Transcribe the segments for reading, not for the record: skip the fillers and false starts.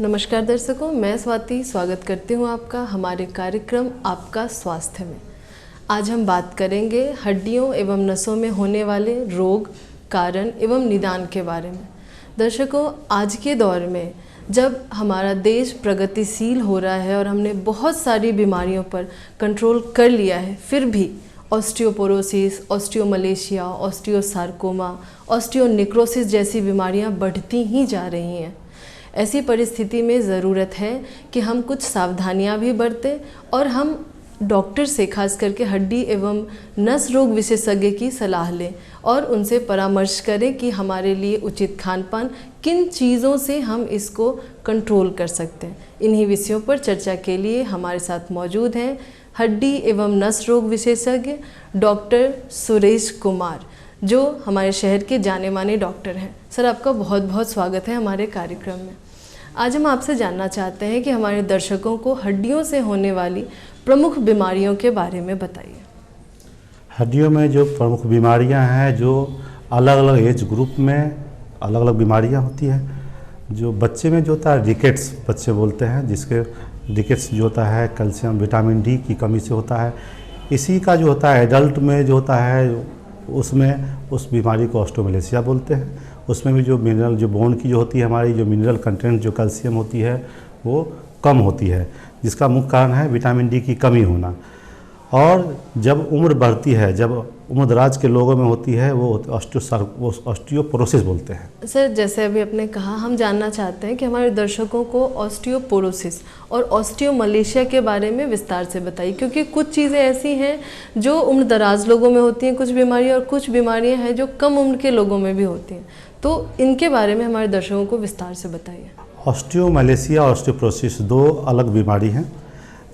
नमस्कार दर्शकों, मैं स्वाति स्वागत करती हूँ आपका हमारे कार्यक्रम आपका स्वास्थ्य में। आज हम बात करेंगे हड्डियों एवं नसों में होने वाले रोग, कारण एवं निदान के बारे में। दर्शकों, आज के दौर में जब हमारा देश प्रगतिशील हो रहा है और हमने बहुत सारी बीमारियों पर कंट्रोल कर लिया है, फिर भी ऑस्टियोपोरोसिस, ऑस्टियोमलेशिया, ऑस्टियोसार्कोमा, ऑस्टियोनेक्रोसिस जैसी बीमारियां बढ़ती ही जा रही हैं। ऐसी परिस्थिति में ज़रूरत है कि हम कुछ सावधानियां भी बरतें और हम डॉक्टर से, खास करके हड्डी एवं नस रोग विशेषज्ञ की सलाह लें और उनसे परामर्श करें कि हमारे लिए उचित खान पान, किन चीज़ों से हम इसको कंट्रोल कर सकते हैं। इन्हीं विषयों पर चर्चा के लिए हमारे साथ मौजूद हैं हड्डी एवं नस रोग विशेषज्ञ डॉक्टर सुरेश कुमार, जो हमारे शहर के जाने माने डॉक्टर हैं। सर, आपका बहुत बहुत स्वागत है हमारे कार्यक्रम में। आज हम आपसे जानना चाहते हैं कि हमारे दर्शकों को हड्डियों से होने वाली प्रमुख बीमारियों के बारे में बताइए। हड्डियों में जो प्रमुख बीमारियां हैं, जो अलग अलग एज ग्रुप में अलग अलग बीमारियां होती हैं। जो बच्चे में जो होता है रिकेट्स बच्चे बोलते हैं, जिसके रिकेट्स जो होता है कैल्शियम विटामिन डी की कमी से होता है। इसी का जो होता है एडल्ट में जो होता है, उसमें उस बीमारी को ऑस्टियोमलेशिया बोलते हैं। उसमें भी जो मिनरल, जो बोन की जो होती है, हमारी जो मिनरल कंटेंट जो कैल्शियम होती है वो कम होती है, जिसका मुख्य कारण है विटामिन डी की कमी होना। और जब उम्र बढ़ती है, जब उम्र दराज के लोगों में होती है, वो ऑस्टियोपोरोसिस बोलते हैं। सर, जैसे अभी आपने कहा, हम जानना चाहते हैं कि हमारे दर्शकों को ऑस्टियोपोरोसिस और ऑस्टियोमलेशिया के बारे में विस्तार से बताइए, क्योंकि कुछ चीज़ें ऐसी हैं जो उम्र दराज लोगों में होती हैं, कुछ बीमारियां, और कुछ बीमारियां हैं जो कम उम्र के लोगों में भी होती हैं। तो इनके बारे में हमारे दर्शकों को विस्तार से बताइए। ऑस्टियोमलेशिया और ऑस्टियोपोरोसिस दो अलग बीमारी हैं।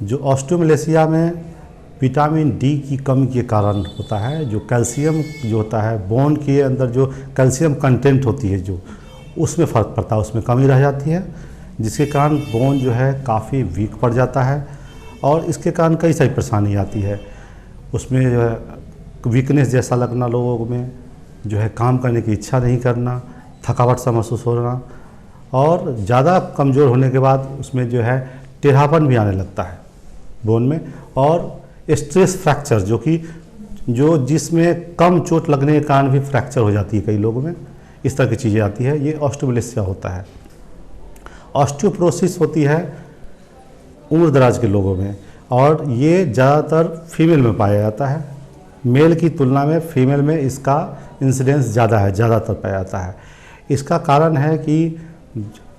जो ऑस्टियोमलेशिया में विटामिन डी की कमी के कारण होता है। जो कैल्शियम जो होता है, बोन के अंदर जो कैल्शियम कंटेंट होती है, जो उसमें फ़र्क पड़ता है, उसमें कमी रह जाती है, जिसके कारण बोन जो है काफ़ी वीक पड़ जाता है और इसके कारण कई सारी परेशानी आती है। उसमें जो है वीकनेस जैसा लगना, लोगों में जो है काम करने की इच्छा नहीं करना, थकावट सा महसूस होना, और ज़्यादा कमज़ोर होने के बाद उसमें जो है टेढ़ापन भी आने लगता है बोन में। और स्ट्रेस फ्रैक्चर, जो जिसमें कम चोट लगने के कारण भी फ्रैक्चर हो जाती है कई लोगों में, इस तरह की चीज़ें आती है। ये ऑस्टियोमलेशिया होता है। ऑस्टियोपोरोसिस होती है उम्र दराज के लोगों में, और ये ज़्यादातर फीमेल में पाया जाता है। मेल की तुलना में फीमेल में इसका इंसिडेंस ज़्यादा है, ज़्यादातर पाया जाता है। इसका कारण है कि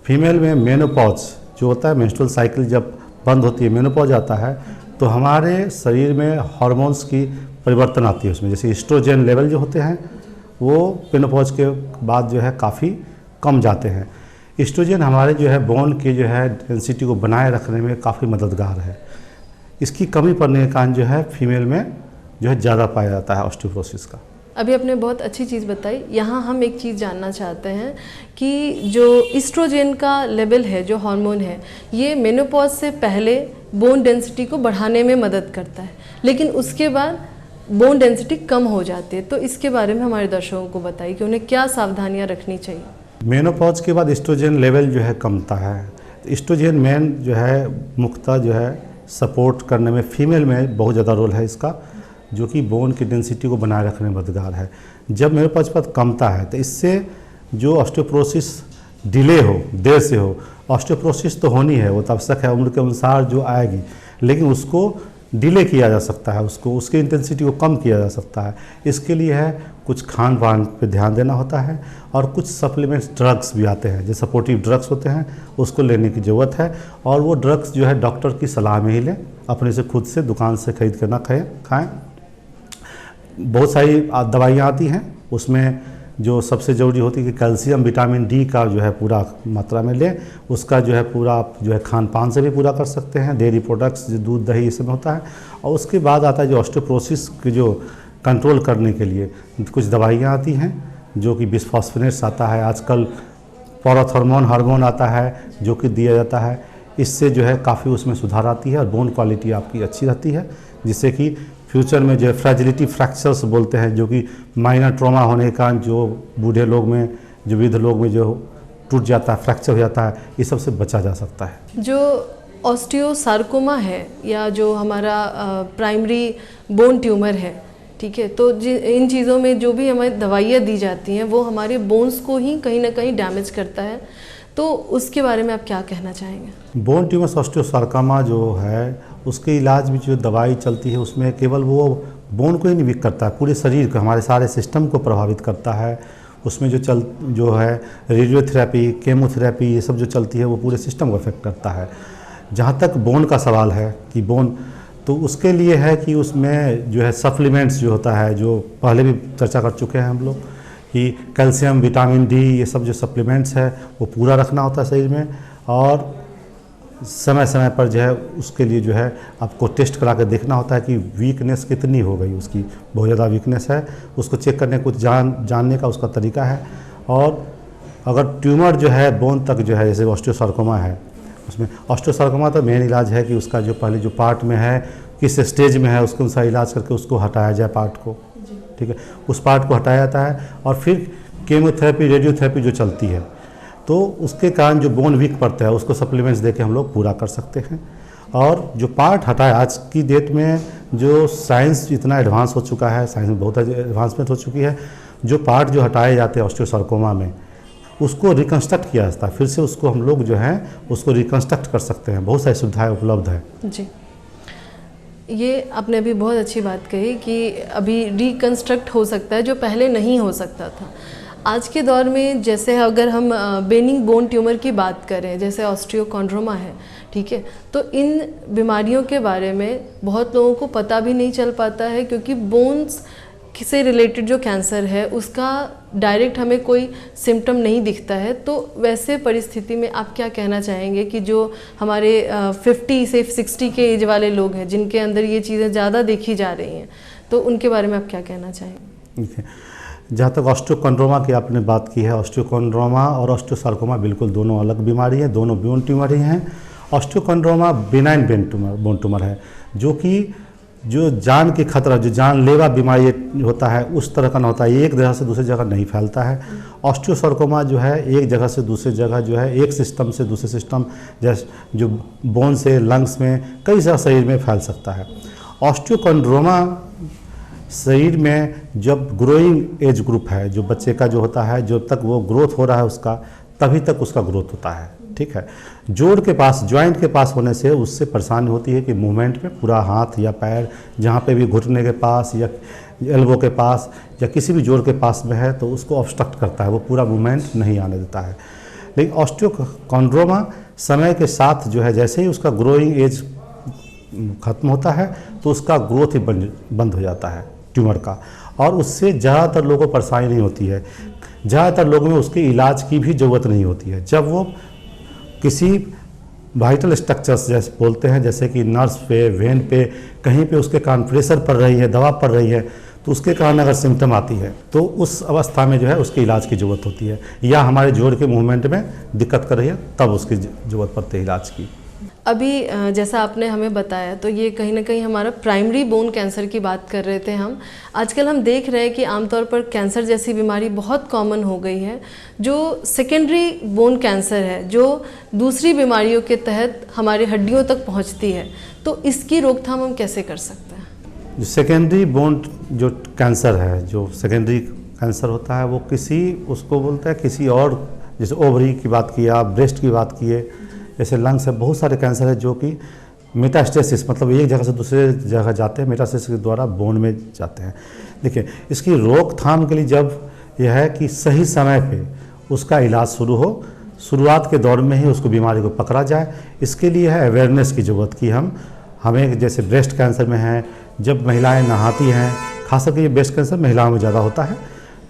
फीमेल में मेनोपॉज जो होता है, मेंस्ट्रुअल साइकिल जब बंद होती है, मेनोपॉज आता है, तो हमारे शरीर में हार्मोन्स की परिवर्तन आती है उसमें। जैसे एस्ट्रोजन लेवल जो होते हैं वो मेनोपॉज के बाद जो है काफ़ी कम जाते हैं। एस्ट्रोजन हमारे जो है बोन के जो है डेंसिटी को बनाए रखने में काफ़ी मददगार है। इसकी कमी पड़ने के कारण जो है फीमेल में जो है ज़्यादा पाया जाता है ऑस्टियोपोरोसिस का। अभी आपने बहुत अच्छी चीज़ बताई। यहाँ हम एक चीज़ जानना चाहते हैं कि जो ईस्ट्रोजन का लेवल है, जो हार्मोन है, ये मेनोपॉज से पहले बोन डेंसिटी को बढ़ाने में मदद करता है, लेकिन उसके बाद बोन डेंसिटी कम हो जाती है। तो इसके बारे में हमारे दर्शकों को बताइए कि उन्हें क्या सावधानियाँ रखनी चाहिए। मेनोपॉज के बाद ईस्ट्रोजन लेवल जो है कमता है। ईस्ट्रोजन मेन जो है मुख्यतः जो है सपोर्ट करने में फीमेल में बहुत ज़्यादा रोल है इसका, जो कि बोन की डेंसिटी को बनाए रखने में मददगार है। जब मेनोपॉज पर कमता है तो इससे जो ऑस्टियोपोरोसिस डिले हो, देर से हो, ऑस्टियोपोरोसिस तो होनी है, वो तो आवश्यक है, उम्र के अनुसार जो आएगी, लेकिन उसको डिले किया जा सकता है, उसकी इंटेंसिटी को कम किया जा सकता है। इसके लिए है कुछ खान पान पे ध्यान देना होता है, और कुछ सप्लीमेंट्स ड्रग्स भी आते हैं, जो सपोर्टिव ड्रग्स होते हैं, उसको लेने की ज़रूरत है। और वो ड्रग्स जो है डॉक्टर की सलाह में ही लें, अपने से खुद से दुकान से खरीद कर ना खाएँ। बहुत सारी दवाइयाँ आती हैं, उसमें जो सबसे ज़रूरी होती है कि कैल्शियम विटामिन डी का जो है पूरा मात्रा में लें। उसका जो है पूरा आप जो है खान पान से भी पूरा कर सकते हैं, डेयरी प्रोडक्ट्स, जो दूध दही इसमें होता है। और उसके बाद आता है जो ऑस्टियोपोरोसिस की जो कंट्रोल करने के लिए कुछ दवाइयाँ आती हैं, जो कि बिस्फॉस्फोनेट्स आता है, आजकल पैराथॉर्मोन हार्मोन आता है जो कि दिया जाता है। इससे जो है काफ़ी उसमें सुधार आती है और बोन क्वालिटी आपकी अच्छी रहती है, जिससे कि फ्यूचर में जो फ्रैजिलिटी फ्रैक्चर्स बोलते हैं, जो कि माइनर ट्रॉमा होने के कारण जो बूढ़े लोग में, जो वृद्ध लोग में जो टूट जाता है, फ्रैक्चर हो जाता है, ये सब से बचा जा सकता है। जो ऑस्टियोसार्कोमा है या जो हमारा प्राइमरी बोन ट्यूमर है, ठीक है, तो इन चीज़ों में जो भी हमें दवाइयाँ दी जाती हैं वो हमारे बोन्स को ही कहीं ना कहीं डैमेज करता है, तो उसके बारे में आप क्या कहना चाहेंगे? बोन ट्यूमर ऑस्टियोसार्कोमा जो है उसके इलाज में जो दवाई चलती है उसमें केवल वो बोन को ही नहीं वीक करता है, पूरे शरीर को, हमारे सारे सिस्टम को प्रभावित करता है। उसमें जो है रेडियोथेरेपी, केमोथेरेपी, ये सब जो चलती है वो पूरे सिस्टम को अफेक्ट करता है। जहाँ तक बोन का सवाल है कि बोन, तो उसके लिए है कि उसमें जो है सप्लीमेंट्स जो होता है, जो पहले भी चर्चा कर चुके हैं हम लोग कि कैल्शियम, विटामिन डी, ये सब जो सप्लीमेंट्स है वो पूरा रखना होता है शरीर में, और समय समय पर जो है उसके लिए जो है आपको टेस्ट करा के देखना होता है कि वीकनेस कितनी हो गई, उसकी बहुत ज़्यादा वीकनेस है, उसको चेक करने कुछ जानने का उसका तरीका है। और अगर ट्यूमर जो है बोन तक जो है, जैसे ऑस्टियोसार्कोमा है, उसमें ऑस्टियोसार्कोमा तो मेन इलाज है कि उसका जो पहले जो पार्ट में है, किस स्टेज में है, उसके अनुसार इलाज करके उसको हटाया जाए पार्ट को, ठीक है, उस पार्ट को हटाया जाता है। और फिर केमोथेरेपी, रेडियोथेरेपी जो चलती है, तो उसके कारण जो बोन वीक पड़ता है उसको सप्लीमेंट्स देके हम लोग पूरा कर सकते हैं। और जो पार्ट हटाए, आज की डेट में जो साइंस इतना एडवांस हो चुका है, साइंस में बहुत एडवांसमेंट हो चुकी है, जो पार्ट जो हटाए जाते हैं ऑस्टियोसार्कोमा में उसको रिकन्स्ट्रक्ट किया जाता है, फिर से उसको हम लोग जो है उसको रिकन्स्ट्रक्ट कर सकते हैं, बहुत सारी सुविधाएं उपलब्ध है जी। ये आपने अभी बहुत अच्छी बात कही कि अभी रिकन्स्ट्रक्ट हो सकता है जो पहले नहीं हो सकता था। आज के दौर में जैसे अगर हम बेनिंग बोन ट्यूमर की बात करें, जैसे ऑस्टियोकॉन्ड्रोमा है, ठीक है, तो इन बीमारियों के बारे में बहुत लोगों को पता भी नहीं चल पाता है, क्योंकि बोन्स से रिलेटेड जो कैंसर है उसका डायरेक्ट हमें कोई सिम्टम नहीं दिखता है। तो वैसे परिस्थिति में आप क्या कहना चाहेंगे कि जो हमारे 50 से 60 के एज वाले लोग हैं जिनके अंदर ये चीज़ें ज़्यादा देखी जा रही हैं, तो उनके बारे में आप क्या कहना चाहेंगे? जहाँ तक ऑस्टियोकॉन्ड्रोमा की आपने बात की है, ऑस्टियोकॉन्ड्रोमा और ऑस्टियोसार्कोमा बिल्कुल दोनों अलग बीमारी है, दोनों बोन ट्यूमर ही हैं। ऑस्टियोकॉन्ड्रोमा बिनाइन बोन ट्यूमर है, जो कि जो जान की खतरा, जो जानलेवा बीमारी होता है उस तरह का ना होता है, एक जगह से दूसरी जगह नहीं फैलता है। ऑस्टियोसार्कोमा जो है एक जगह से दूसरी जगह जो है, एक सिस्टम से दूसरे सिस्टम, जैसे जो बोन से लंग्स में, कई जगह शरीर में फैल सकता है। ऑस्टियोकॉन्ड्रोमा शरीर में जब ग्रोइंग एज ग्रुप है, जो बच्चे का जो होता है, जब तक वो ग्रोथ हो रहा है उसका, तभी तक उसका ग्रोथ होता है, ठीक है। जोड़ के पास, जॉइंट के पास होने से उससे परेशानी होती है कि मूवमेंट में पूरा हाथ या पैर जहाँ पे भी घुटने के पास या एल्बो के पास या किसी भी जोड़ के पास में है तो उसको ऑब्स्ट्रक्ट करता है, वो पूरा मूवमेंट नहीं आने देता है। लेकिन ऑस्टियोकॉन्ड्रोमा समय के साथ जो है, जैसे ही उसका ग्रोइंग एज खत्म होता है तो उसका ग्रोथ ही बंद हो जाता है ट्यूमर का, और उससे ज़्यादातर लोगों को परेशानी नहीं होती है। ज़्यादातर लोगों में उसके इलाज की भी ज़रूरत नहीं होती है। जब वो किसी वाइटल स्ट्रक्चर्स जैसे बोलते हैं, जैसे कि नर्व्स पे, वेन पे, कहीं पे उसके कारण प्रेशर पड़ रही है, दबाव पड़ रही है, तो उसके कारण अगर सिम्टम आती है तो उस अवस्था में जो है उसके इलाज की ज़रूरत होती है, या हमारे जोड़ के मूवमेंट में दिक्कत कर रही है तब उसकी ज़रूरत पड़ती है इलाज की। अभी जैसा आपने हमें बताया, तो ये कहीं ना कहीं हमारा प्राइमरी बोन कैंसर की बात कर रहे थे हम। आजकल हम देख रहे हैं कि आमतौर पर कैंसर जैसी बीमारी बहुत कॉमन हो गई है, जो सेकेंडरी बोन कैंसर है, जो दूसरी बीमारियों के तहत हमारे हड्डियों तक पहुंचती है। तो इसकी रोकथाम हम कैसे कर सकते हैं? जो सेकेंडरी बोन जो कैंसर है, जो सेकेंडरी कैंसर होता है, वो उसको बोलते हैं किसी और, जैसे ओवरी की बात की, आप ब्रेस्ट की बात किए, जैसे लंग्स है, बहुत सारे कैंसर है जो कि मेटास्टेसिस, मतलब एक जगह से दूसरे जगह जाते हैं, मेटास्टेसिस के द्वारा बोन में जाते हैं। देखिए, इसकी रोकथाम के लिए जब यह है कि सही समय पे उसका इलाज शुरू हो, शुरुआत के दौर में ही उसको बीमारी को पकड़ा जाए। इसके लिए है अवेयरनेस की ज़रूरत कि हमें जैसे ब्रेस्ट कैंसर में है, जब महिलाएं नहाती हैं, खासकर ये ब्रेस्ट कैंसर महिलाओं में ज़्यादा होता है,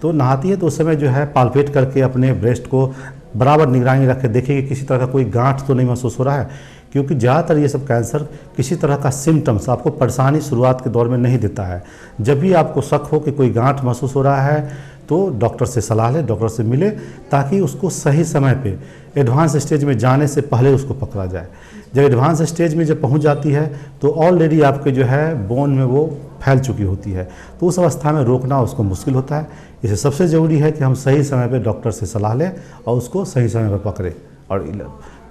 तो नहाती है तो उस समय जो है पाल्पेट करके अपने ब्रेस्ट को बराबर निगरानी रख के देखिए कि किसी तरह का कोई गांठ तो नहीं महसूस हो रहा है, क्योंकि ज़्यादातर ये सब कैंसर किसी तरह का सिम्टम्स, आपको परेशानी शुरुआत के दौर में नहीं देता है। जब भी आपको शक हो कि कोई गांठ महसूस हो रहा है तो डॉक्टर से सलाह लें, डॉक्टर से मिले, ताकि उसको सही समय पे एडवांस स्टेज में जाने से पहले उसको पकड़ा जाए। जब एडवांस स्टेज में जब पहुंच जाती है तो ऑलरेडी आपके जो है बोन में वो फैल चुकी होती है, तो उस अवस्था में रोकना उसको मुश्किल होता है। इसे सबसे ज़रूरी है कि हम सही समय पे डॉक्टर से सलाह लें और उसको सही समय पर पकड़ें और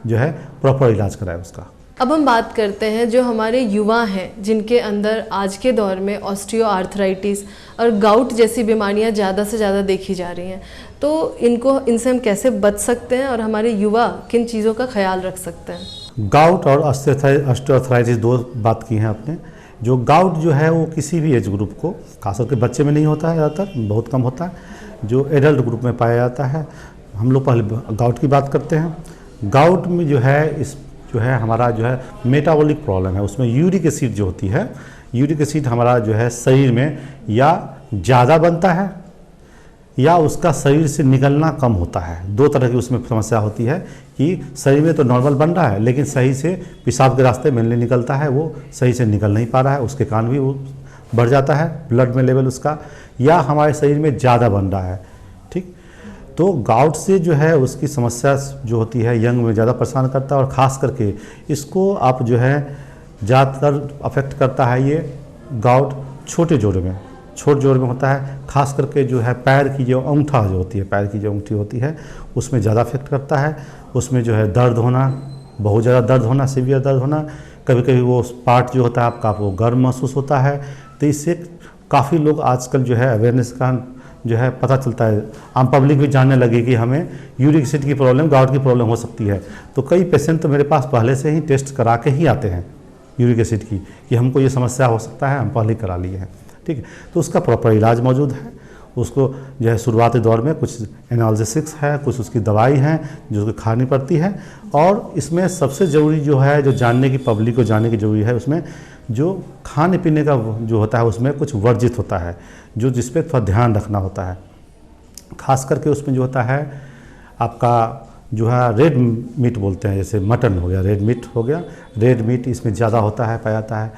जो है प्रॉपर इलाज कराएं उसका। अब हम बात करते हैं जो हमारे युवा हैं जिनके अंदर आज के दौर में ऑस्टियो आर्थराइटिस और गाउट जैसी बीमारियां ज़्यादा से ज़्यादा देखी जा रही हैं, तो इनसे हम कैसे बच सकते हैं और हमारे युवा किन चीज़ों का ख्याल रख सकते हैं? गाउट और ऑस्टियोआर्थराइटिस दो बात की हैं आपने। जो गाउट जो है वो किसी भी एज ग्रुप को, खासकर के बच्चे में नहीं होता है ज़्यादातर, बहुत कम होता है, जो एडल्ट ग्रुप में पाया जाता है। हम लोग पहले गाउट की बात करते हैं। गाउट में जो है हमारा जो है मेटाबॉलिक प्रॉब्लम है, उसमें यूरिक एसिड जो होती है, यूरिक एसिड हमारा जो है शरीर में या ज़्यादा बनता है या उसका शरीर से निकलना कम होता है। दो तरह की उसमें समस्या होती है कि शरीर में तो नॉर्मल बन रहा है लेकिन सही से पेशाब के रास्ते मेनली निकलता है, वो सही से निकल नहीं पा रहा है, उसके कारण भी वो बढ़ जाता है ब्लड में लेवल उसका, या हमारे शरीर में ज़्यादा बन रहा है। ठीक, तो गाउट से जो है उसकी समस्या जो होती है यंग में ज़्यादा परेशान करता है, और ख़ास करके इसको आप जो है ज़्यादातर अफेक्ट करता है ये गाउट छोटे जोड़ में होता है। खास करके जो है पैर की जो अंगूठा जो होती है, पैर की जो अंगूठी होती है उसमें ज़्यादा अफेक्ट करता है। उसमें जो है दर्द होना, बहुत ज़्यादा दर्द होना, सीवियर दर्द होना, कभी कभी वो पार्ट जो होता है आपका वो गर्म महसूस होता है। तो इससे काफ़ी लोग आजकल जो है अवेयरनेस का जो है पता चलता है, आम पब्लिक भी जानने लगी कि हमें यूरिक एसिड की प्रॉब्लम, गाउट की प्रॉब्लम हो सकती है। तो कई पेशेंट तो मेरे पास पहले से ही टेस्ट करा के ही आते हैं यूरिक एसिड की, कि हमको ये समस्या हो सकता है, हम पहले ही करा लिए हैं। ठीक है, तो उसका प्रॉपर इलाज मौजूद है। उसको जो है शुरुआती दौर में कुछ एनाल्जेसिक्स है, कुछ उसकी दवाई हैं जो उसको खानी पड़ती है। और इसमें सबसे ज़रूरी जो है, जो जानने की, पब्लिक को जानने की ज़रूरी है, उसमें जो खाने पीने का जो होता है उसमें कुछ वर्जित होता है, जो जिस पे थोड़ा ध्यान रखना होता है। खास करके उसमें जो होता है आपका जो है रेड मीट बोलते हैं, जैसे मटन हो गया, रेड मीट हो गया, रेड मीट इसमें ज़्यादा होता है, पाया जाता है।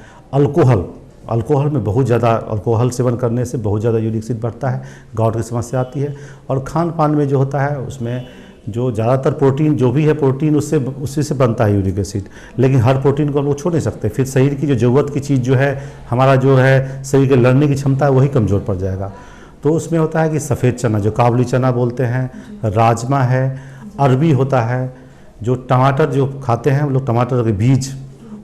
अल्कोहल में बहुत ज़्यादा, अल्कोहल सेवन करने से बहुत ज़्यादा यूरिक एसिड बढ़ता है, गाउट की समस्या आती है। और खान पान में जो होता है उसमें जो ज़्यादातर प्रोटीन जो भी है, प्रोटीन उसी से बनता है यूरिक एसिड, लेकिन हर प्रोटीन को हम लोग छोड़ नहीं सकते। फिर शरीर की जो ज़रूरत की चीज़ जो है, हमारा जो है शरीर के लड़ने की क्षमता है, वही कमज़ोर पड़ जाएगा। तो उसमें होता है कि सफ़ेद चना, जो काबुली चना बोलते हैं, राजमा है, अरबी होता है, जो टमाटर जो खाते हैं हम लोग, टमाटर के बीज,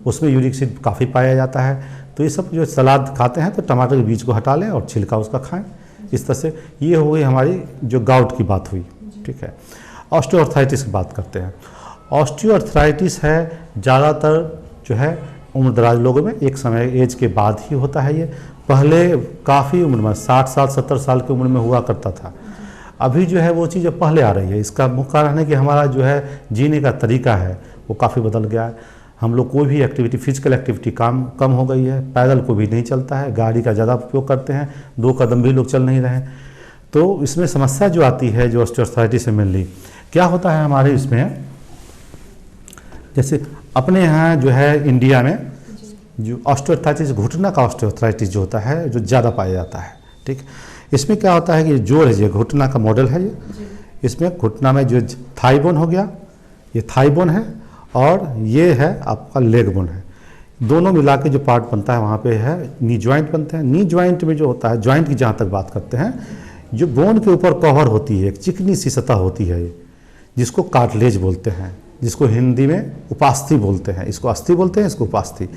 उसमें यूरिक एसिड काफ़ी पाया जाता है। तो ये सब जो सलाद खाते हैं तो टमाटर के बीज को हटा लें और छिलका उसका खाएं। इस तरह से ये हो गई हमारी जो गाउट की बात हुई। ठीक है, ऑस्टियोआर्थराइटिस की बात करते हैं। ऑस्टियोआर्थराइटिस है ज़्यादातर जो है उम्रदराज लोगों में, एक समय एज के बाद ही होता है। ये पहले काफ़ी उम्र में 60 साल 70 साल की उम्र में हुआ करता था। अभी जो है वो चीज़ पहले आ रही है। इसका मुख्य कारण है कि हमारा जो है जीने का तरीका है वो काफ़ी बदल गया है। हम लोग कोई भी एक्टिविटी, फिजिकल एक्टिविटी कम हो गई है, पैदल को भी नहीं चलता है, गाड़ी का ज़्यादा उपयोग करते हैं, 2 कदम भी लोग चल नहीं रहे हैं। तो इसमें समस्या जो आती है, जो ऑस्टियोआर्थराइटिस से मेनली क्या होता है हमारे इसमें, जैसे अपने यहाँ जो है इंडिया में जो ऑस्टियोआर्थराइटिस, घुटना का ऑस्टियोआर्थराइटिस जो होता है, जो ज़्यादा पाया जाता है। ठीक, इसमें क्या होता है कि जोड़ है, ये घुटना का मॉडल है ये, इसमें घुटना में जो थाई बोन हो गया, ये थाई बोन है, और ये है आपका लेग बोन है। दोनों मिला के जो पार्ट बनता है वहाँ पे है नी जॉइंट बनते हैं। नी जॉइंट में जो होता है, जॉइंट की जहाँ तक बात करते हैं, जो बोन के ऊपर कवर होती है, एक चिकनी सी सतह होती है, जिसको कार्टिलेज बोलते हैं, जिसको हिंदी में उपास्थि बोलते हैं। इसको अस्थि बोलते हैं, इसको उपास्थि।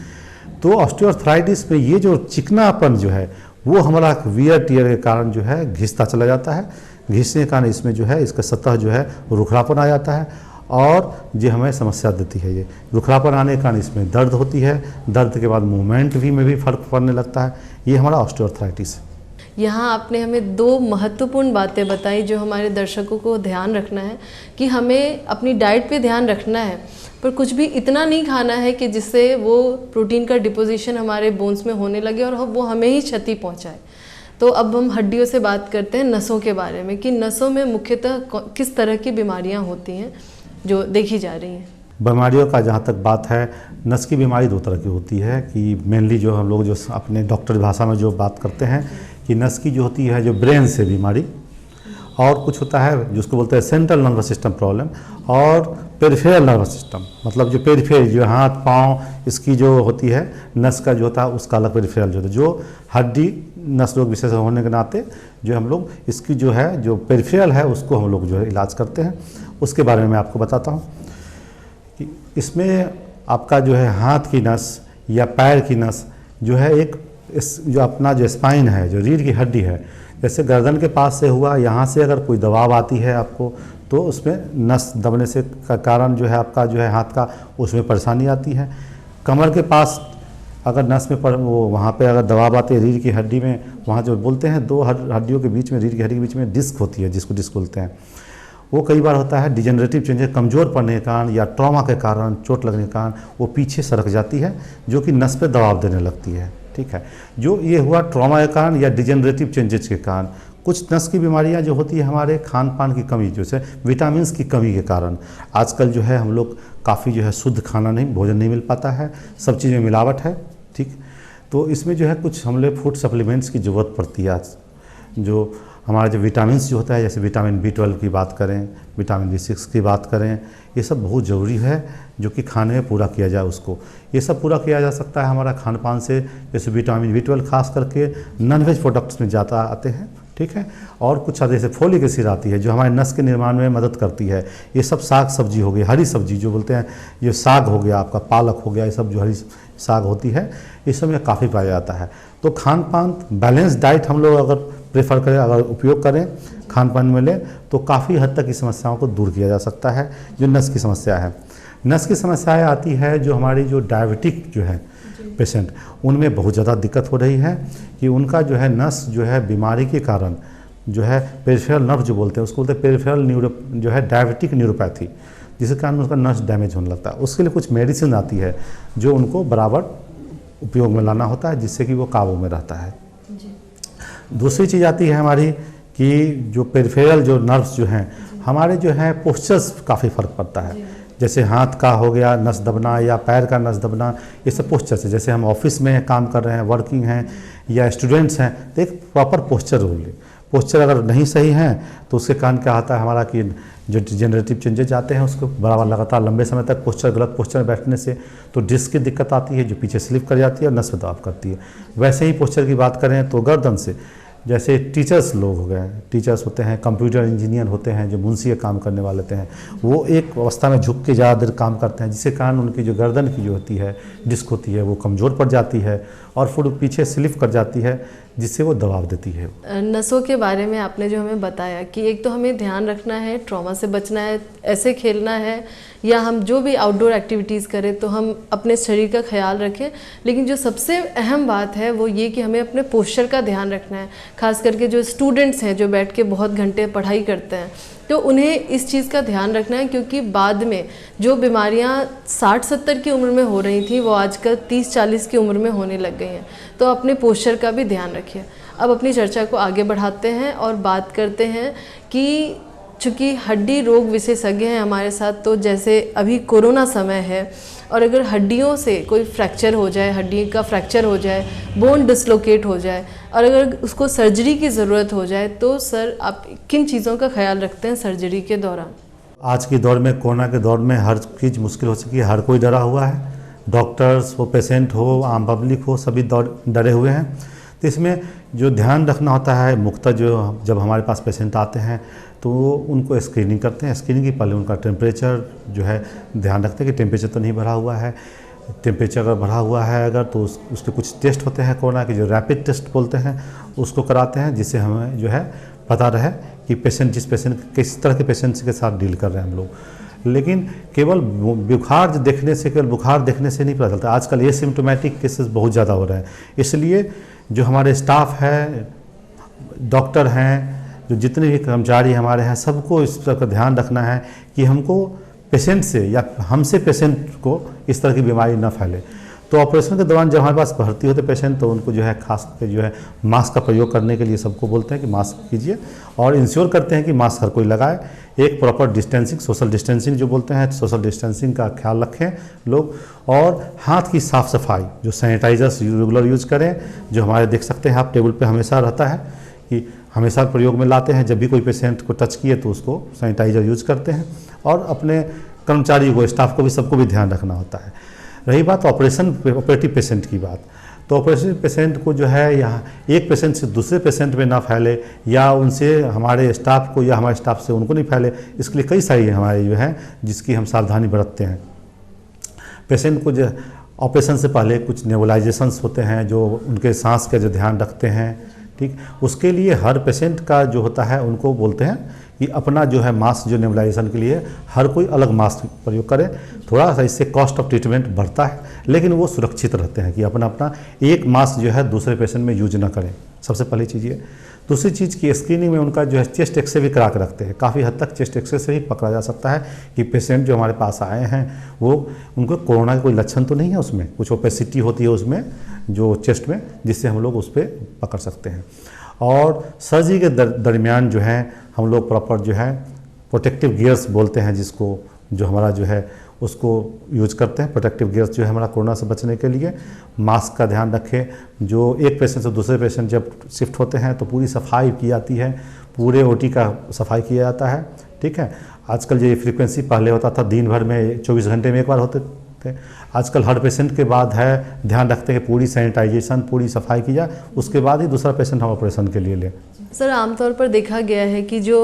तो ऑस्टियोआर्थराइटिस में ये जो चिकनापन जो है वो हमारा वियर टियर के कारण जो है घिसता चला जाता है। घिसने के कारण इसमें जो है इसका सतह जो है रुखरापन आ जाता है, और ये हमें समस्या देती है। ये रुखरापन आने के कारण इसमें दर्द होती है, दर्द के बाद मूवमेंट में भी फर्क पड़ने लगता है। ये हमारा ऑस्टियोआर्थराइटिस है। यहाँ आपने हमें 2 महत्वपूर्ण बातें बताई जो हमारे दर्शकों को ध्यान रखना है, कि हमें अपनी डाइट पे ध्यान रखना है, पर कुछ भी इतना नहीं खाना है कि जिससे वो प्रोटीन का डिपोजिशन हमारे बोन्स में होने लगे और वो हमें ही क्षति पहुँचाए। तो अब हम हड्डियों से बात करते हैं नसों के बारे में, कि नसों में मुख्यतः किस तरह की बीमारियाँ होती हैं जो देखी जा रही हैं। बीमारियों का जहाँ तक बात है, नस की बीमारी 2 तरह की होती है, कि मेनली जो हम लोग जो अपने डॉक्टर भाषा में जो बात करते हैं कि नस की जो होती है जो ब्रेन से बीमारी, और कुछ होता है जिसको बोलते हैं सेंट्रल नर्वस सिस्टम प्रॉब्लम, और पेरिफेरल नर्वस सिस्टम, मतलब जो पेरिफेरी जो हाथ पाँव इसकी जो होती है नस का जो होता है उसका अलग पेरिफेरल जो होता है, जो हड्डी नस रोग विशेषज्ञ होने के नाते जो हम लोग इसकी जो है जो पेरिफेरल है उसको हम लोग जो है इलाज करते हैं। उसके बारे में मैं आपको बताता हूँ कि इसमें आपका जो है हाथ की नस या पैर की नस जो है एक जो अपना जो स्पाइन है, जो रीढ़ की हड्डी है, जैसे गर्दन के पास से हुआ, यहाँ से अगर कोई दबाव आती है आपको तो उसमें नस दबने से का कारण जो है आपका जो है हाथ का उसमें परेशानी आती है। कमर के पास अगर नस में वो वहाँ पे अगर दबाव आते है रीढ़ की हड्डी में, वहाँ जो बोलते हैं दो हड्डियों के बीच में, रीढ़ की हड्डी के बीच में डिस्क होती है जिसको डिस्क बोलते हैं, वो कई बार होता है डिजेनरेटिव चेंजेस, कमज़ोर पड़ने के कारण या ट्रॉमा के कारण, चोट लगने के कारण वो पीछे सरक जाती है जो कि नस पे दबाव देने लगती है। ठीक है, जो ये हुआ ट्रॉमा के कारण या डिजेनरेटिव चेंजेस के कारण। कुछ नस की बीमारियां जो होती है हमारे खान पान की कमी, जैसे विटामिन की कमी के कारण। आजकल जो है हम लोग काफ़ी जो है शुद्ध खाना नहीं, भोजन नहीं मिल पाता है, सब चीज़ में मिलावट है। ठीक, तो इसमें जो है कुछ हम लोग फूड सप्लीमेंट्स की ज़रूरत पड़ती है आज। जो हमारा जो विटामिन जो होता है, जैसे विटामिन B12 की बात करें, विटामिन B6 की बात करें, ये सब बहुत ज़रूरी है जो कि खाने में पूरा किया जाए उसको। ये सब पूरा किया जा सकता है हमारा खान पान से, जैसे विटामिन B12 खास करके नॉनवेज प्रोडक्ट्स में ज़्यादा आते हैं। ठीक है, और कुछ जैसे फोलिक एसिड आती है जो हमारे नस के निर्माण में मदद करती है। ये सब साग सब्जी हो गई, हरी सब्जी जो बोलते हैं, ये साग हो गया आपका, पालक हो गया, ये सब जो हरी साग होती है इस सब में काफ़ी पाया जाता है। तो खान पान बैलेंस डाइट हम लोग अगर प्रेफर करें, अगर उपयोग करें खान पान में ले, तो काफ़ी हद तक इस समस्याओं को दूर किया जा सकता है। जो नस की समस्या है, नस की समस्याएं आती है जो हमारी जो डायबिटिक जो है पेशेंट, उनमें बहुत ज़्यादा दिक्कत हो रही है कि उनका जो है नस जो है बीमारी के कारण जो है पेरिफेरल नर्व जो बोलते हैं उसको बोलते हैं पेरिफेरल न्यूरो जो है डायबिटिक न्यूरोपैथी, जिसके कारण उसका नस डैमेज होने लगता है। उसके लिए कुछ मेडिसिन आती है जो उनको बराबर उपयोग में लाना होता है जिससे कि वो काबू में रहता है। दूसरी चीज़ आती है हमारी कि जो पेरिफेरल जो नर्व्स जो हैं हमारे जो हैं पोस्चर्स काफ़ी फ़र्क पड़ता है। जैसे हाथ का हो गया नस दबना या पैर का नस दबना, ये सब पोस्चर से, जैसे हम ऑफिस में काम कर रहे हैं, वर्किंग हैं या स्टूडेंट्स हैं, तो एक प्रॉपर पोस्चर रोल है। पोस्चर अगर नहीं सही है तो उसके कारण क्या होता है हमारा कि जो डिजेनरेटिव चेंजेज आते हैं उसको बराबर लगातार लंबे समय तक पोस्चर गलत पोस्चर में बैठने से तो डिस्क की दिक्कत आती है जो पीछे स्लिप कर जाती है और नस में दबाव करती है। वैसे ही पोस्चर की बात करें तो गर्दन से, जैसे टीचर्स लोग हो गए, टीचर्स होते हैं, कंप्यूटर इंजीनियर होते हैं जो मुंशी का काम करने वाले होते हैं, वो एक अवस्था में झुक के ज़्यादा देर काम करते हैं जिसके कारण उनकी जो गर्दन की जो होती है डिस्क होती है वो कमज़ोर पड़ जाती है और फिर पीछे स्लिप कर जाती है जिससे वो दबाव देती है। नसों के बारे में आपने जो हमें बताया कि एक तो हमें ध्यान रखना है, ट्रॉमा से बचना है, ऐसे खेलना है या हम जो भी आउटडोर एक्टिविटीज़ करें तो हम अपने शरीर का ख्याल रखें, लेकिन जो सबसे अहम बात है वो ये कि हमें अपने पोस्चर का ध्यान रखना है। खास करके जो स्टूडेंट्स हैं जो बैठ के बहुत घंटे पढ़ाई करते हैं तो उन्हें इस चीज़ का ध्यान रखना है, क्योंकि बाद में जो बीमारियां 60-70 की उम्र में हो रही थी वो आजकल 30-40 की उम्र में होने लग गई हैं। तो अपने पोस्चर का भी ध्यान रखिए। अब अपनी चर्चा को आगे बढ़ाते हैं और बात करते हैं कि चूँकि हड्डी रोग विशेषज्ञ हैं हमारे साथ, तो जैसे अभी कोरोना समय है और अगर हड्डियों से कोई फ्रैक्चर हो जाए, हड्डी का फ्रैक्चर हो जाए, बोन डिसलोकेट हो जाए और अगर उसको सर्जरी की ज़रूरत हो जाए तो सर आप किन चीज़ों का ख्याल रखते हैं सर्जरी के दौरान? आज के दौर में, कोरोना के दौर में हर चीज़ मुश्किल हो सकी है, हर कोई डरा हुआ है, डॉक्टर्स हो, पेशेंट हो, आम पब्लिक हो, सभी डरे हुए हैं। तो इसमें जो ध्यान रखना होता है, मुख्यतः जो जब हमारे पास पेशेंट आते हैं तो उनको स्क्रीनिंग करते हैं। स्क्रीनिंग की पहले उनका टेम्परेचर जो है ध्यान रखते हैं कि टेम्परेचर तो नहीं बढ़ा हुआ है। टेम्परेचर अगर बढ़ा हुआ है अगर तो उसके कुछ टेस्ट होते हैं कोरोना के, जो रैपिड टेस्ट बोलते हैं, उसको कराते हैं जिससे हमें जो है पता रहे कि पेशेंट किस तरह के पेशेंट्स के साथ डील कर रहे हैं हम लोग। लेकिन केवल बुखार देखने से नहीं पता चलता। आजकल एसिम्प्टोमेटिक केसेस बहुत ज़्यादा हो रहे हैं, इसलिए जो हमारे स्टाफ है, डॉक्टर हैं, जो जितने भी कर्मचारी हमारे हैं, सबको इस तरह का ध्यान रखना है कि हमको पेशेंट से या हमसे पेशेंट को इस तरह की बीमारी न फैले। तो ऑपरेशन के दौरान जब हमारे पास भर्ती होते पेशेंट तो उनको जो है खास करके जो है मास्क का प्रयोग करने के लिए सबको बोलते हैं कि मास्क कीजिए और इंश्योर करते हैं कि मास्क हर कोई लगाए। एक प्रॉपर डिस्टेंसिंग, सोशल डिस्टेंसिंग जो बोलते हैं, सोशल डिस्टेंसिंग का ख्याल रखें लोग, और हाथ की साफ़ सफाई, जो सैनिटाइजर्स रेगुलर यूज़ करें, जो हमारे देख सकते हैं आप टेबल पे हमेशा रहता है कि हमेशा प्रयोग में लाते हैं। जब भी कोई पेशेंट को टच किए तो उसको सैनिटाइज़र यूज़ करते हैं और अपने कर्मचारी को, स्टाफ को भी, सबको भी ध्यान रखना होता है। रही बात ऑपरेटिव पेशेंट की बात, तो ऑपरेटिव पेशेंट को जो है यहाँ एक पेशेंट से दूसरे पेशेंट में ना फैले, या उनसे हमारे स्टाफ को या हमारे स्टाफ से उनको नहीं फैले, इसके लिए कई सारी हमारे जो है जिसकी हम सावधानी बरतते हैं। पेशेंट को जो ऑपरेशन से पहले कुछ नेबुलाइजेशंस होते हैं जो उनके सांस का जो ध्यान रखते हैं, ठीक, उसके लिए हर पेशेंट का जो होता है उनको बोलते हैं कि अपना जो है मास्क जो नेबुलाइजेशन के लिए हर कोई अलग मास्क प्रयोग करे। थोड़ा सा इससे कॉस्ट ऑफ ट्रीटमेंट बढ़ता है, लेकिन वो सुरक्षित रहते हैं कि अपना अपना एक मास्क जो है दूसरे पेशेंट में यूज ना करें, सबसे पहली चीज़ ये। दूसरी चीज़ की स्क्रीनिंग में उनका जो है चेस्ट एक्सरे भी करा के रखते हैं। काफ़ी हद तक चेस्ट एक्सरे से ही पकड़ा जा सकता है कि पेशेंट जो हमारे पास आए हैं वो उनको कोरोना का कोई लक्षण तो नहीं है, उसमें कुछ ओपेसिटी होती है उसमें जो चेस्ट में, जिससे हम लोग उस पर पकड़ सकते हैं। और सर्जरी के दरमियान जो है हम लोग प्रॉपर जो है प्रोटेक्टिव गियर्स बोलते हैं जिसको, जो हमारा जो है उसको यूज करते हैं। प्रोटेक्टिव गियर्स जो है हमारा कोरोना से बचने के लिए। मास्क का ध्यान रखें, जो एक पेशेंट से दूसरे पेशेंट जब शिफ्ट होते हैं तो पूरी सफाई की जाती है, पूरे ओटी का सफाई किया जाता है, ठीक है। आजकल ये फ्रीक्वेंसी पहले होता था दिन भर में 24 घंटे में एक बार होते थे, आजकल हर पेशेंट के बाद है ध्यान रखते हैं पूरी सैनिटाइजेशन, पूरी सफाई की जाए, उसके बाद ही दूसरा पेशेंट हम ऑपरेशन के लिए लें। सर, आमतौर पर देखा गया है कि जो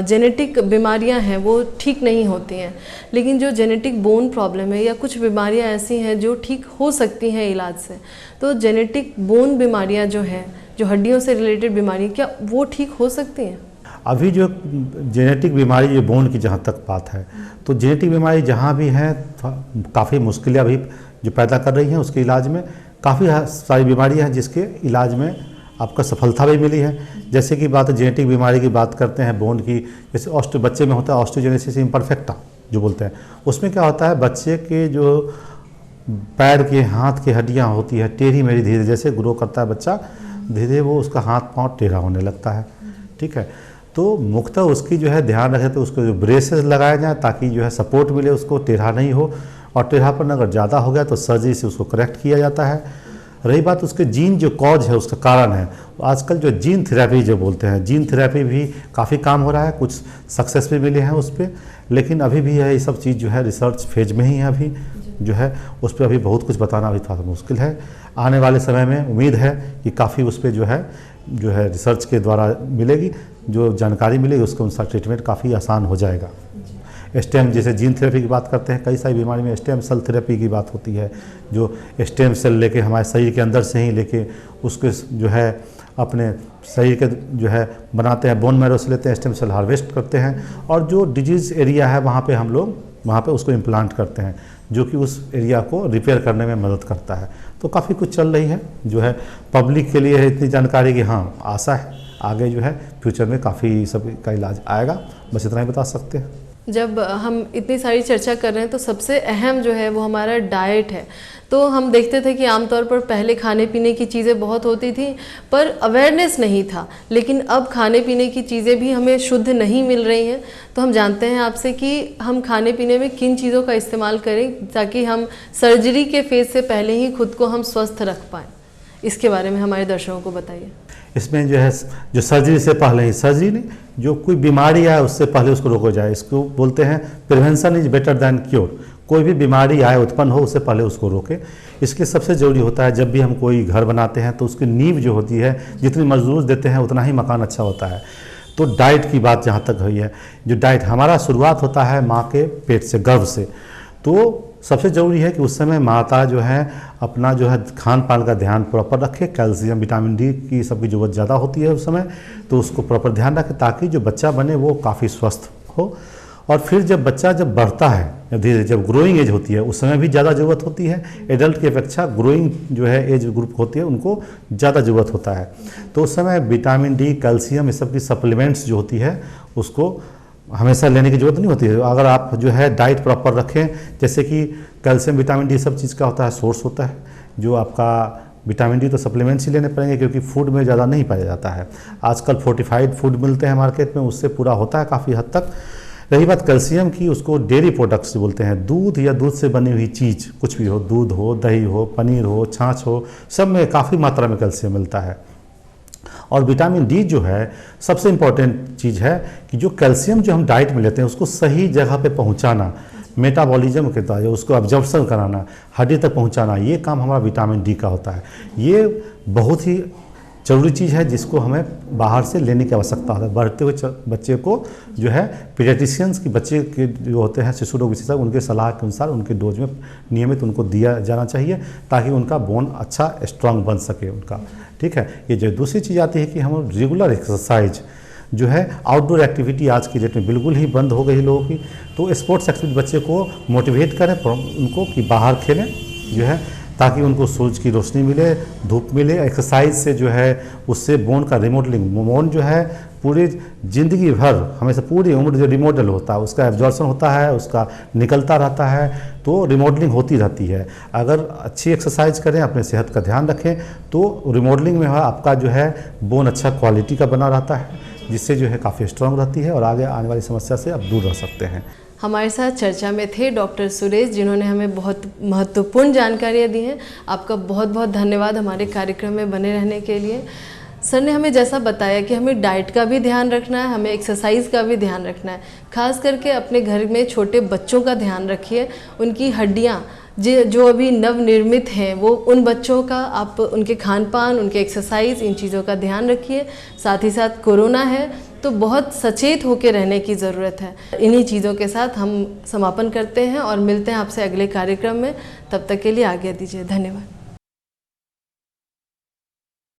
जेनेटिक बीमारियां हैं वो ठीक नहीं होती हैं, लेकिन जो जेनेटिक बोन प्रॉब्लम है या कुछ बीमारियां ऐसी हैं जो ठीक हो सकती हैं इलाज से, तो जेनेटिक बोन बीमारियां जो हैं, जो हड्डियों से रिलेटेड बीमारी, क्या वो ठीक हो सकती हैं? अभी जो जेनेटिक बीमारी, जो बोन की जहाँ तक बात है, तो जेनेटिक बीमारी जहाँ भी है काफ़ी मुश्किलें अभी जो पैदा कर रही हैं उसके इलाज में। काफ़ी सारी बीमारियाँ हैं जिसके इलाज में आपका सफलता भी मिली है। जैसे कि बात जेनेटिक बीमारी की बात करते हैं बोन की, जैसे बच्चे में होता है ऑस्टियोजेनेसिस इम्परफेक्टा जो बोलते हैं, उसमें क्या होता है बच्चे के जो पैर के हाथ की हड्डियाँ होती है टेढ़ी मेढ़ी, धीरे जैसे ग्रो करता है बच्चा, धीरे धीरे वो उसका हाथ पाँव टेढ़ा होने लगता है, ठीक है। तो मुख्यतः उसकी जो है ध्यान रखें तो उसको जो ब्रेसेस लगाया जाए ताकि जो है सपोर्ट मिले, उसको टेढ़ा नहीं हो, और टेढ़ापन अगर ज़्यादा हो गया तो सर्जरी से उसको करेक्ट किया जाता है। रही बात उसके जीन जो कॉज है, उसका कारण है, आजकल जो जीन थेरेपी जो बोलते हैं, जीन थेरेपी भी काफ़ी काम हो रहा है, कुछ सक्सेस भी मिले हैं उस पर, लेकिन अभी भी है ये सब चीज़ जो है रिसर्च फेज में ही है। अभी जो है उस पर अभी बहुत कुछ बताना अभी थोड़ा मुश्किल है। आने वाले समय में उम्मीद है कि काफ़ी उस पर जो है रिसर्च के द्वारा मिलेगी, जो जानकारी मिलेगी उसके अनुसार ट्रीटमेंट काफ़ी आसान हो जाएगा। स्टेम, जैसे जीन थेरेपी की बात करते हैं, कई सारी बीमारी में स्टेम सेल थेरेपी की बात होती है, जो स्टेम सेल लेके हमारे शरीर के अंदर से ही लेके उसके जो है अपने शरीर के जो है बनाते हैं, बोन मैरो से लेते हैं, स्टेम सेल हार्वेस्ट करते हैं, और जो डिजीज़ एरिया है वहाँ पे हम लोग वहाँ पे उसको इम्प्लांट करते हैं, जो कि उस एरिया को रिपेयर करने में मदद करता है। तो काफ़ी कुछ चल रही है जो है पब्लिक के लिए है इतनी जानकारी कि हाँ, आशा है आगे जो है फ्यूचर में काफ़ी सब का इलाज आएगा, बस इतना ही बता सकते हैं। जब हम इतनी सारी चर्चा कर रहे हैं तो सबसे अहम जो है वो हमारा डाइट है। तो हम देखते थे कि आमतौर पर पहले खाने पीने की चीज़ें बहुत होती थी पर अवेयरनेस नहीं था, लेकिन अब खाने पीने की चीज़ें भी हमें शुद्ध नहीं मिल रही हैं। तो हम जानते हैं आपसे कि हम खाने पीने में किन चीज़ों का इस्तेमाल करें ताकि हम सर्जरी के फेज़ से पहले ही खुद को हम स्वस्थ रख पाएँ। इसके बारे में हमारे दर्शकों को बताइए। इसमें जो है जो सर्जरी से पहले ही, सर्जरी नहीं, जो कोई बीमारी आए उससे पहले उसको रोका जाए, इसको बोलते हैं prevention is better than cure. कोई भी बीमारी आए उत्पन्न हो उससे पहले उसको रोके। इसके सबसे ज़रूरी होता है जब भी हम कोई घर बनाते हैं तो उसकी नींव जो होती है, जितनी मजदूर देते हैं उतना ही मकान अच्छा होता है। तो डाइट की बात जहाँ तक हुई है, जो डाइट हमारा शुरुआत होता है माँ के पेट से, गर्भ से, तो सबसे ज़रूरी है कि उस समय माता जो है अपना जो है खान पान का ध्यान प्रॉपर रखे। कैल्शियम, विटामिन डी की सबकी ज़रूरत ज़्यादा होती है उस समय, तो उसको प्रॉपर ध्यान रखें ताकि जो बच्चा बने वो काफ़ी स्वस्थ हो। और फिर जब बच्चा जब बढ़ता है, जब धीरे जब ग्रोइंग एज होती है उस समय भी ज़्यादा ज़रूरत होती है। एडल्ट की अपेक्षा ग्रोइंग जो है एज ग्रुप होती है उनको ज़्यादा ज़रूरत होता है। तो उस समय विटामिन डी, कैल्शियम, ये सब की सप्लीमेंट्स जो होती है उसको हमेशा लेने की ज़रूरत नहीं होती है। अगर आप जो है डाइट प्रॉपर रखें, जैसे कि कैल्शियम, विटामिन डी सब चीज़ का होता है सोर्स होता है, जो आपका विटामिन डी तो सप्लीमेंट्स ही लेने पड़ेंगे क्योंकि फूड में ज़्यादा नहीं पाया जाता है। आजकल फोर्टिफाइड फूड मिलते हैं मार्केट में, उससे पूरा होता है काफ़ी हद तक। रही बात कैल्शियम की, उसको डेयरी प्रोडक्ट्स बोलते हैं। दूध या दूध से बनी हुई चीज़ कुछ भी हो, दूध हो, दही हो, पनीर हो, छाछ हो, सब में काफ़ी मात्रा में कैल्शियम मिलता है। और विटामिन डी जो है सबसे इम्पॉर्टेंट चीज़ है कि जो कैल्शियम जो हम डाइट में लेते हैं उसको सही जगह पे पहुंचाना, मेटाबॉलिज्म के द्वारा उसको अब्जॉर्प्शन कराना, हड्डी तक पहुंचाना, ये काम हमारा विटामिन डी का होता है। ये बहुत ही ज़रूरी चीज़ है जिसको हमें बाहर से लेने की आवश्यकता होता है। बढ़ते हुए बच्चे को जो है पीडियाट्रिशियंस की बच्चे के जो होते हैं शिशु रोग विशेषज्ञ, उनके सलाह के अनुसार उनके डोज में नियमित उनको दिया जाना चाहिए ताकि उनका बोन अच्छा स्ट्रांग बन सके उनका। ठीक है। ये जो दूसरी चीज़ आती है कि हम रेगुलर एक्सरसाइज जो है, आउटडोर एक्टिविटी आज की डेट में बिल्कुल ही बंद हो गई लोगों की, तो स्पोर्ट्स एक्टिविटी बच्चे को मोटिवेट करें उनको कि बाहर खेलें जो है, ताकि उनको सूरज की रोशनी मिले, धूप मिले। एक्सरसाइज से जो है उससे बोन का रिमॉडलिंग, बोन जो है पूरी ज़िंदगी भर हमेशा पूरी उम्र जो रिमॉडल होता है उसका एब्जॉर्प्शन होता है, उसका निकलता रहता है, तो रिमॉडलिंग होती रहती है। अगर अच्छी एक्सरसाइज करें, अपने सेहत का ध्यान रखें, तो रिमॉडलिंग में आपका जो है बोन अच्छा क्वालिटी का बना रहता है, जिससे जो है काफ़ी स्ट्रांग रहती है और आगे आने वाली समस्या से आप दूर रह सकते हैं। हमारे साथ चर्चा में थे डॉक्टर सुरेश, जिन्होंने हमें बहुत महत्वपूर्ण जानकारियाँ दी हैं। आपका बहुत बहुत धन्यवाद हमारे कार्यक्रम में बने रहने के लिए। सर ने हमें जैसा बताया कि हमें डाइट का भी ध्यान रखना है, हमें एक्सरसाइज का भी ध्यान रखना है। खास करके अपने घर में छोटे बच्चों का ध्यान रखिए, उनकी हड्डियाँ जो अभी नवनिर्मित हैं वो उन बच्चों का आप उनके खान पान, उनके एक्सरसाइज, इन चीज़ों का ध्यान रखिए। साथ ही साथ कोरोना है तो बहुत सचेत होकर रहने की ज़रूरत है। इन्हीं चीज़ों के साथ हम समापन करते हैं और मिलते हैं आपसे अगले कार्यक्रम में। तब तक के लिए आज्ञा दीजिए। धन्यवाद।